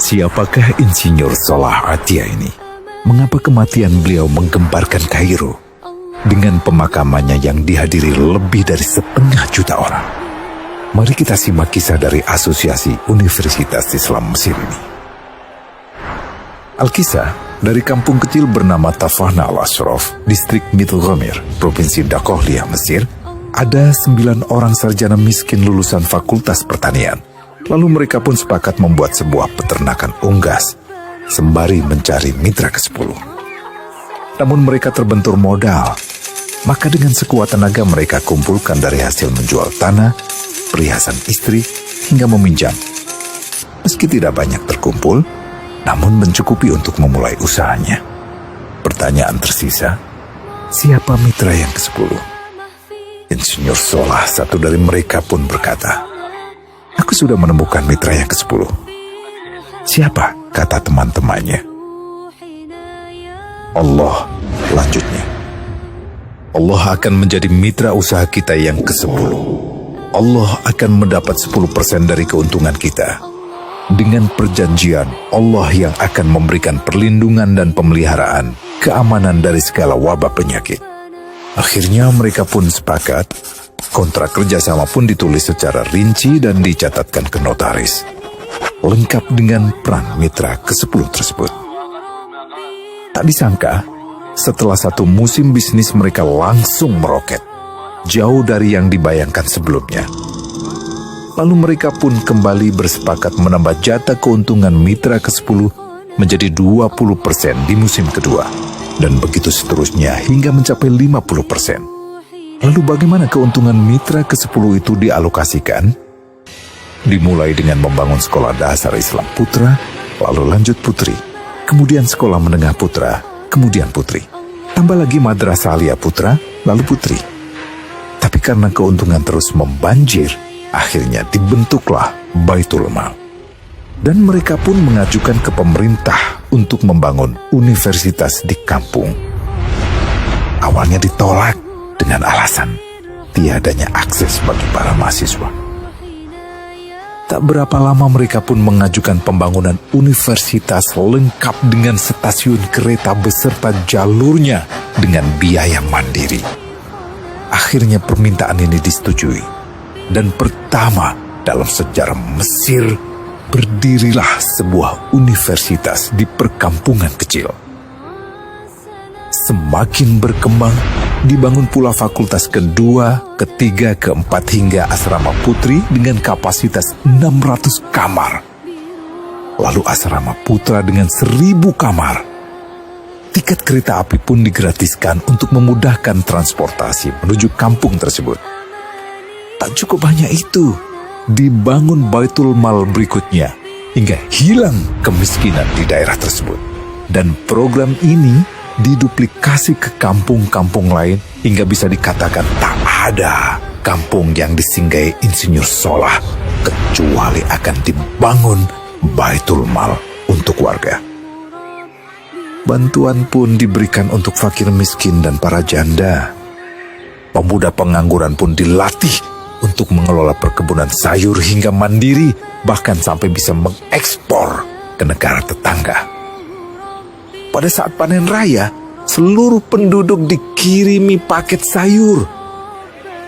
Siapakah Insinyur Solah Atia ini? Mengapa kematian beliau menggemparkan Kairo dengan pemakamannya yang dihadiri lebih dari 500.000 orang? Mari kita simak kisah dari Asosiasi Universitas Islam Mesir ini. Al-Kisah dari kampung kecil bernama Tafahna al-Ashraf, distrik Middle Ghamir, provinsi Dakohlia, Mesir. Ada 9 orang sarjana miskin lulusan fakultas pertanian. Lalu mereka pun sepakat membuat sebuah peternakan unggas, sembari mencari mitra ke-10. Namun mereka terbentur modal. Maka dengan sekuat tenaga mereka kumpulkan dari hasil menjual tanah, perhiasan istri, hingga meminjam. Meski tidak banyak terkumpul, namun mencukupi untuk memulai usahanya. Pertanyaan tersisa, siapa mitra yang ke-10? Insinyur Solah, satu dari mereka, pun berkata, "Aku sudah menemukan mitra yang ke-10. Siapa?" kata teman-temannya. "Allah," lanjutnya. "Allah akan menjadi mitra usaha kita yang ke-10. Allah akan mendapat 10% dari keuntungan kita. Dengan perjanjian, Allah yang akan memberikan perlindungan dan pemeliharaan, keamanan dari segala wabah penyakit." Akhirnya mereka pun sepakat. Kontrak kerjasama pun ditulis secara rinci dan dicatatkan ke notaris, lengkap dengan peran mitra ke-10 tersebut. Tak disangka, setelah 1 musim bisnis mereka langsung meroket, jauh dari yang dibayangkan sebelumnya. Lalu mereka pun kembali bersepakat menambah jatah keuntungan mitra ke-10 menjadi 20% di musim kedua, dan begitu seterusnya hingga mencapai 50%. Lalu bagaimana keuntungan mitra ke-10 itu dialokasikan? Dimulai dengan membangun sekolah dasar Islam putra, lalu lanjut putri, kemudian sekolah menengah putra, kemudian putri. Tambah lagi madrasah aliyah putra, lalu putri. Tapi karena keuntungan terus membanjir, akhirnya dibentuklah Baitul Mal. Dan mereka pun mengajukan ke pemerintah untuk membangun universitas di kampung. Awalnya ditolak dengan alasan tiadanya akses bagi para mahasiswa. Tak berapa lama mereka pun mengajukan pembangunan universitas lengkap dengan stasiun kereta beserta jalurnya dengan biaya mandiri. Akhirnya permintaan ini disetujui. Dan pertama dalam sejarah Mesir, berdirilah sebuah universitas di perkampungan kecil. Semakin berkembang, dibangun pula fakultas kedua, ketiga, keempat hingga asrama putri dengan kapasitas 600 kamar. Lalu asrama putra dengan 1000 kamar. Tiket kereta api pun digratiskan untuk memudahkan transportasi menuju kampung tersebut. Tak cukup hanya itu, dibangun Baitul Mal berikutnya hingga hilang kemiskinan di daerah tersebut. Dan program ini diduplikasi ke kampung-kampung lain hingga bisa dikatakan tak ada kampung yang disinggahi Insinyur Solah kecuali akan dibangun Baitul Mal untuk warga. Bantuan pun diberikan untuk fakir miskin dan para janda. Pemuda pengangguran pun dilatih untuk mengelola perkebunan sayur hingga mandiri, bahkan sampai bisa mengekspor ke negara tetangga. Pada saat panen raya, seluruh penduduk dikirimi paket sayur.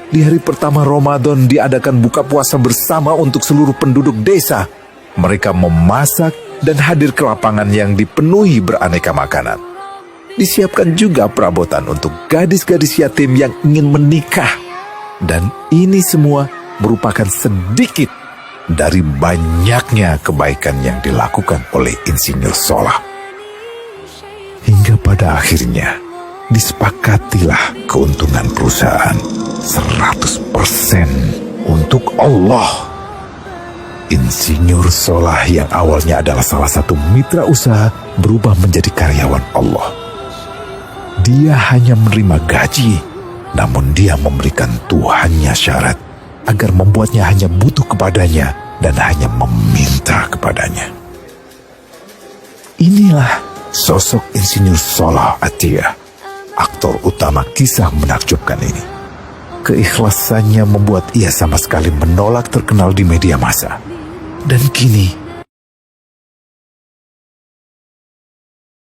Di hari pertama Ramadan diadakan buka puasa bersama untuk seluruh penduduk desa. Mereka memasak dan hadir ke lapangan yang dipenuhi beraneka makanan. Disiapkan juga perabotan untuk gadis-gadis yatim yang ingin menikah. Dan ini semua merupakan sedikit dari banyaknya kebaikan yang dilakukan oleh Insinyur Solah. Hingga pada akhirnya disepakatilah keuntungan perusahaan 100% untuk Allah. Insinyur Solah yang awalnya adalah salah satu mitra usaha berubah menjadi karyawan Allah. Dia hanya menerima gaji, namun dia memberikan Tuhannya syarat agar membuatnya hanya butuh kepadanya dan hanya meminta kepadanya. Inilah sosok Insinyur Solah Atia, aktor utama kisah menakjubkan ini. Keikhlasannya membuat ia sama sekali menolak terkenal di media massa. Dan kini